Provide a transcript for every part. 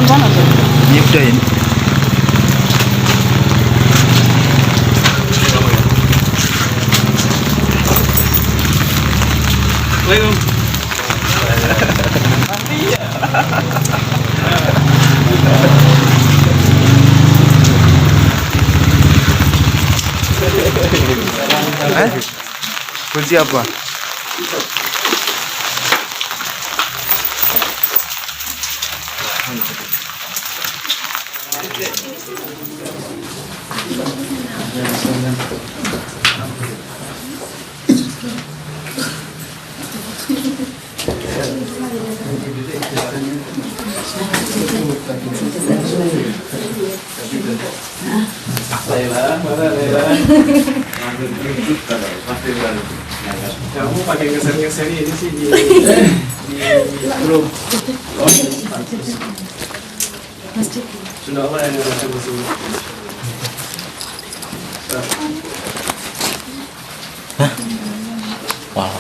depan sana tuh. Ini udah ini. Nanti ya. Kunci apa? Kamu pakai ngeser-ngeser ini sih di grup. Sudah apa yang ada di sini? Wow.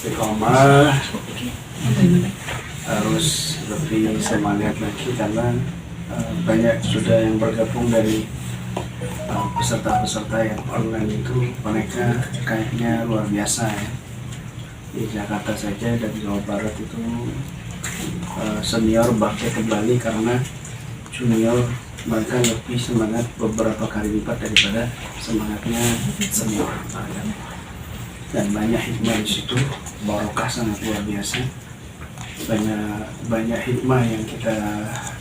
Istiqomah harus lebih semangat lagi karena banyak sudah yang bergabung dari peserta-peserta yang online itu, mereka kayaknya luar biasa ya. Di Jakarta saja dan Jawa Barat itu senior bangkit kembali karena junior mereka lebih semangat beberapa kali lipat daripada semangatnya senior. Dan banyak hikmah di situ, barokah sangat luar biasa. Banyak hikmah yang kita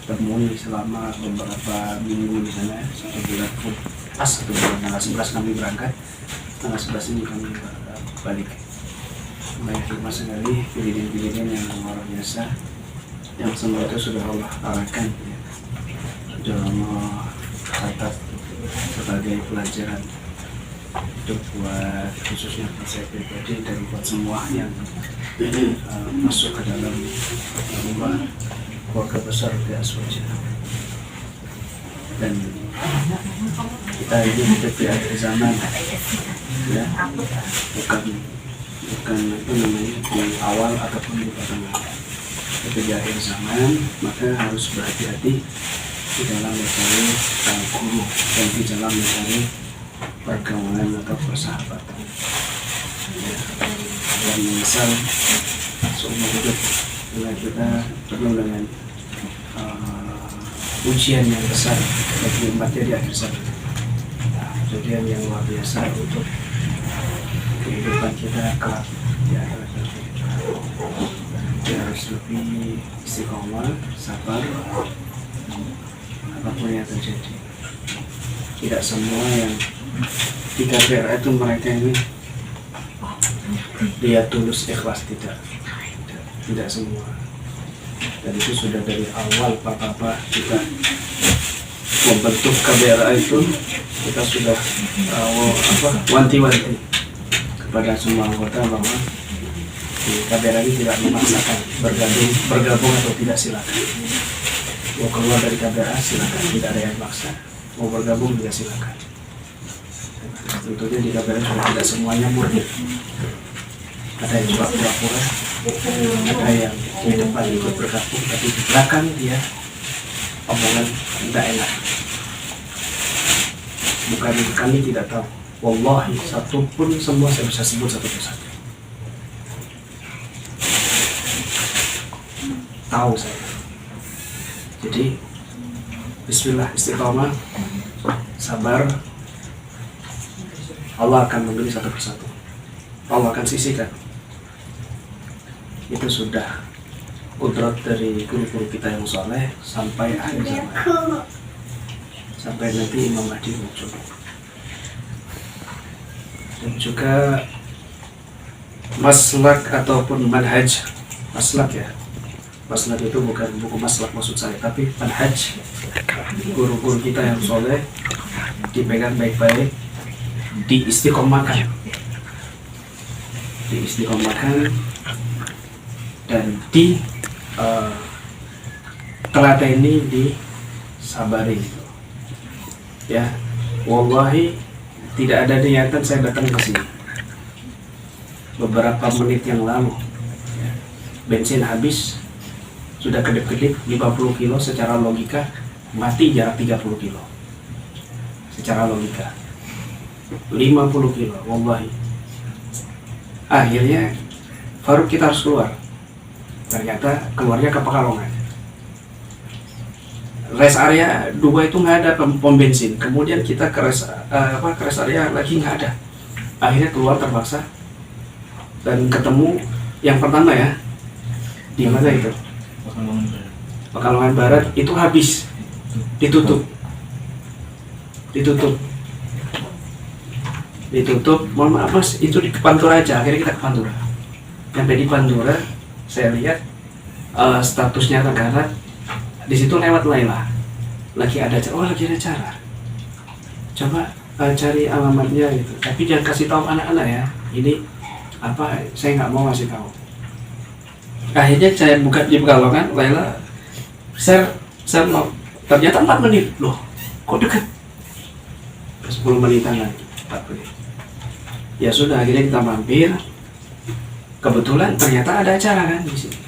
temui selama beberapa minggu di sana. Satu bulan pun pas, satu bulan tanggal 11 kami berangkat, tanggal 11 ini kami balik. Banyak hikmah sekali, pilihan-pilihan yang luar biasa, yang semua itu sudah Allah arahkan, ya. Sudah Allah catat sebagai pelajaran itu buat khususnya buat saya pribadi dan buat semua yang masuk ke dalam rumah keluarga besar di Aswaja. Dan kita ini hidup di akhir zaman, ya, bukan apa namanya di awal ataupun di pertengahan. Tapi di akhir zaman maka harus berhati-hati di dalam mencari guru dan di dalam mencari pergaulan atau persahabatan, ya. Dan misal seumur hidup kita penuh dengan ujian yang besar bagi umatnya di akhir zaman, ujian yang luar biasa untuk kehidupan kita kelak di akhirat nanti. Kita harus lebih istiqomah, sabar apapun yang terjadi. Tidak semua yang di KPRA itu mereka ini dia tulus ikhlas, tidak semua. Dan itu sudah dari awal Pak kita membentuk KBRA itu, kita sudah wanti-wanti kepada semua anggota bahwa di KBRA ini tidak memaksakan bergabung atau tidak, silakan. Mau keluar dari KBRA silakan, tidak ada yang maksa. Mau bergabung juga silakan. Tentunya di KBR sudah tidak semuanya murni. Ada yang cuma pura-pura, ada yang di depan ikut bergabung, tapi di belakang dia omongan tidak enak. Bukan kami tidak tahu, wallahi satu pun semua saya bisa sebut satu persatu. Tahu saya. Jadi bismillah, istiqomah, sabar. Allah akan memberi satu persatu. Allah akan sisihkan. Itu sudah kudrat dari guru-guru kita yang soleh sampai akhir zaman. Sampai nanti Imam Mahdi muncul. Dan juga maslak ataupun manhaj. Maslak ya. Maslak itu bukan buku maslak maksud saya, tapi manhaj. Guru-guru kita yang soleh dipegang baik-baik, diistiqomahkan, dan teladani, disabari. Ya, wallahi tidak ada niatan saya datang ke sini. Beberapa menit yang lalu, ya, bensin habis, sudah kedip-kedip 50 kilo secara logika, mati jarak 30 kilo. Secara logika 50 kilo, wallahi. Akhirnya Faruk kita harus keluar. Ternyata keluarnya ke Pekalongan. Rest area 2 itu nggak ada pom bensin. Kemudian kita ke rest area lagi nggak ada. Akhirnya keluar terpaksa dan ketemu yang pertama ya. Di mana itu? Pekalongan Barat itu habis, ditutup. Mohon maaf mas, itu di Pantura aja. Akhirnya kita ke Pantura. Sampai di Pantura, saya lihat statusnya negara. Di situ lewat Laila, lagi ada acara. Oh, lagi ada acara. Coba cari alamatnya gitu. Tapi jangan kasih tahu anak-anak ya. Ini apa? Saya nggak mau kasih tahu. Akhirnya saya buka di Pekalongan, Laila, share mau. Ternyata 4 menit. Loh, kok dekat? 10 menitan lagi, 4 menit. Ya sudah, akhirnya kita mampir. Kebetulan ternyata ada acara kan di sini.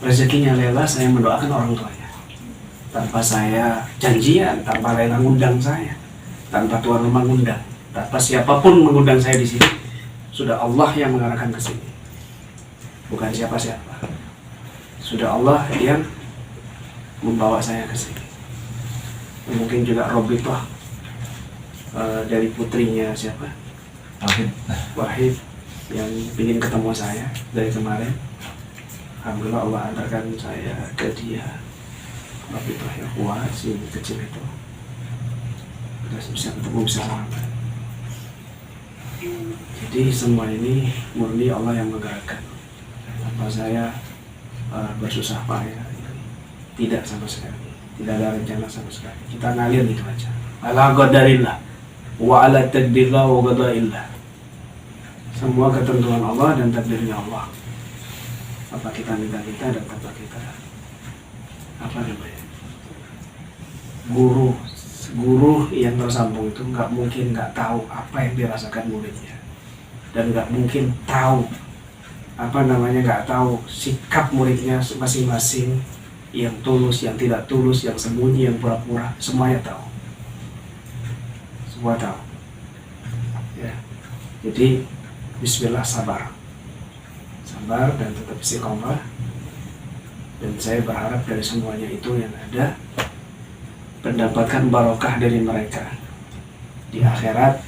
Rezekinya Lela, saya mendoakan orang tuanya. Tanpa saya janjian, tanpa Lela ngundang saya, tanpa tuan rumah ngundang, tanpa siapapun mengundang saya di sini. Sudah Allah yang mengarahkan ke sini. Bukan siapa-siapa. Sudah Allah yang membawa saya ke sini. Mungkin juga Robitoh dari putrinya siapa? Wahid yang ingin ketemu saya dari kemarin. Alhamdulillah Allah antarkan saya ke dia. Robitoh yang kuat, si kecil itu. Kita bisa ketemu, bisa selamat. Jadi semua ini murni Allah yang menggerakkan. Tanpa saya bersusah payah, tidak sama sekali. Tidak ada rencana sama sekali. Kita ngalir gitu aja. Ala qadarillah wa ala taqdirillah wa qadaillah. Semua ketentuan Allah dan takdirnya Allah. Apa kita minta-minta dan apa kita guru yang tersambung itu nggak mungkin nggak tahu apa yang dirasakan muridnya, dan nggak mungkin tahu nggak tahu sikap muridnya masing-masing, yang tulus, yang tidak tulus, yang sembunyi, yang pura-pura, semuanya tahu. Semua tahu. Ya. Jadi bismillah, sabar dan tetap istiqomah. Dan saya berharap dari semuanya itu yang ada mendapatkan barokah dari mereka. Di akhirat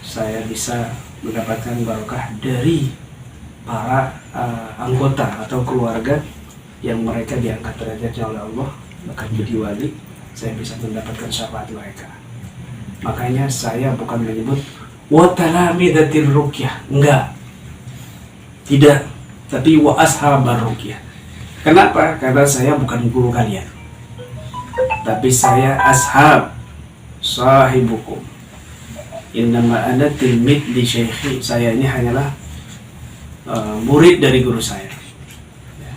saya bisa mendapatkan barokah dari para anggota atau keluarga yang mereka diangkat derajatnya oleh Allah, bahkan jadi wali. Saya bisa mendapatkan syafaat mereka. Makanya saya bukan menyebut wa talamidatir ruqyah, enggak, tidak, tapi wa ashabar ruqyah. Kenapa? Karena saya bukan guru kalian, tapi saya ashab sahibukum. Innama ana tilmid li syekhi. Saya ini hanyalah murid dari guru saya. Ya.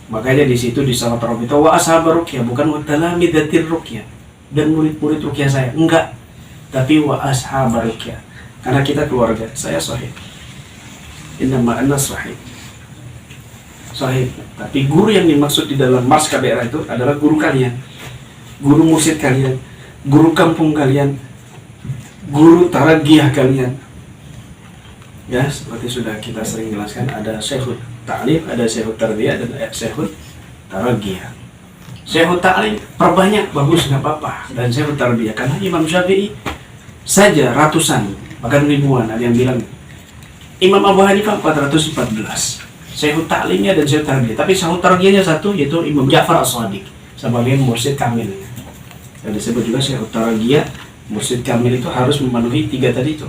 Makanya di situ di salat Robito wa ashabar ruqyah, bukan wa talamidatir ruqyah, dan murid-murid ruqyah saya, enggak. tapi wa ashabaruqyah. Karena kita keluarga, saya sahih. Innama anna sahih. Sahih. Tapi guru yang dimaksud di dalam Mars KBR itu adalah guru kalian, guru mursyid kalian, guru kampung kalian, guru taragiah kalian. Ya, seperti sudah kita sering jelaskan, ada Syekhut Ta'lim, ada Syekhut Tarbiyah, dan Syekhut Taragiah. Syekhut Ta'lim perbanyak, bagus, nggak apa-apa. Dan Syekhut Tarbiyah, karena Imam Syafi'i saja ratusan, bahkan ribuan. Ada yang bilang Imam Abu Hanifah 414. Syekhut Ta'limnya dan Syekhut Tarbiyah. Tapi Syekhut Tarbiyahnya satu, yaitu Imam Ja'far As-Shadiq sebagai mursyid kamil. Dan disebut juga Syekhut Tarbiyah, mursyid kamil itu harus memenuhi 3 tadi itu.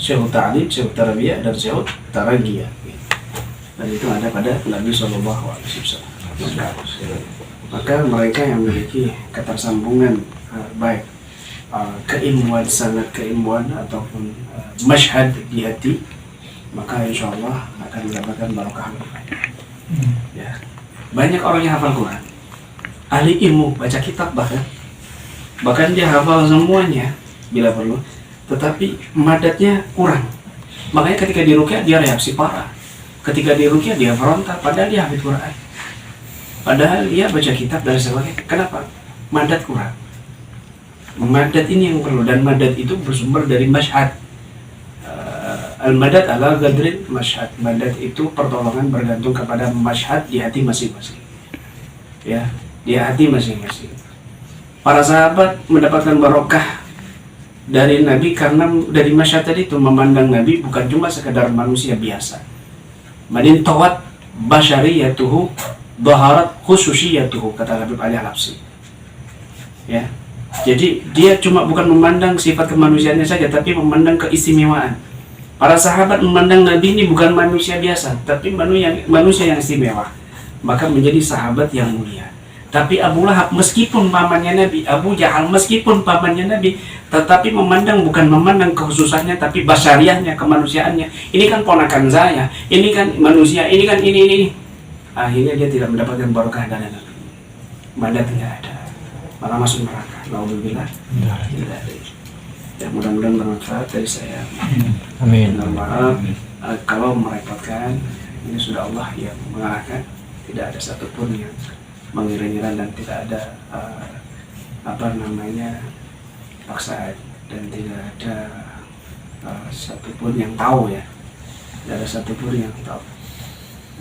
Syekhut Ta'lim, Syekhut Tarbiyah, dan Syekhut Taragiah. Dan itu ada pada Nabi SAW. Maka mereka yang memiliki ketersambungan baik keilmuan, sangat keilmuan ataupun masyhad di hati, maka insya Allah akan mendapatkan barokah. Ya. Banyak orang yang hafal Quran, ahli ilmu, baca kitab, bahkan dia hafal semuanya bila perlu, tetapi madatnya kurang. Makanya ketika di ruqyah dia reaksi parah, ketika di ruqyah dia frontal, padahal dia hafid Quran, padahal dia baca kitab dan sebagainya. Kenapa? Madat kurang. Madat ini yang perlu, dan madat itu bersumber dari masyhad. Al-madad ala gadrin masyhad. Madat itu pertolongan bergantung kepada masyhad di hati masing-masing. Ya, di hati masing-masing. Para sahabat mendapatkan barokah dari Nabi karena dari masyhad tadi itu, memandang Nabi bukan cuma sekedar manusia biasa. Madin tawat basyariyatuhu dhaharat khususiyatuhu, kata Habib Ali Al-Habsyi. Ya. Jadi dia cuma bukan memandang sifat kemanusiaannya saja, tapi memandang keistimewaan. Para sahabat memandang Nabi ini bukan manusia biasa, tapi manusia yang istimewa. Maka menjadi sahabat yang mulia. Tapi Abu Lahab meskipun pamannya Nabi, Abu Jahal meskipun pamannya Nabi, tetapi bukan memandang kekhususannya, tapi basyariahnya, kemanusiaannya. Ini kan ponakan saya, ini kan manusia, ini kan ini. Akhirnya dia tidak mendapatkan barokah dari Nabi. Madat tidak ada, malah masuk neraka. Alhamdulillah. Tidak ada. Ya, mudah-mudahan bermanfaat dari saya. Amin. Maaf kalau merepotkan. Ini sudah Allah yang mengarahkan. Tidak ada satupun yang mengira-ngira, dan tidak ada paksaan, dan tidak ada satupun yang tahu, ya. Tidak ada satupun yang tahu.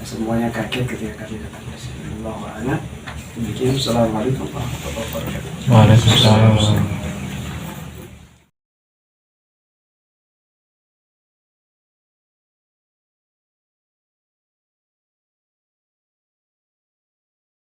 Nah, semuanya kaget ketika kami datang ke sini. Allahu a'lam. Demikian. Assalamualaikum warahmatullahi wabarakatuh. Waalaikumsalam.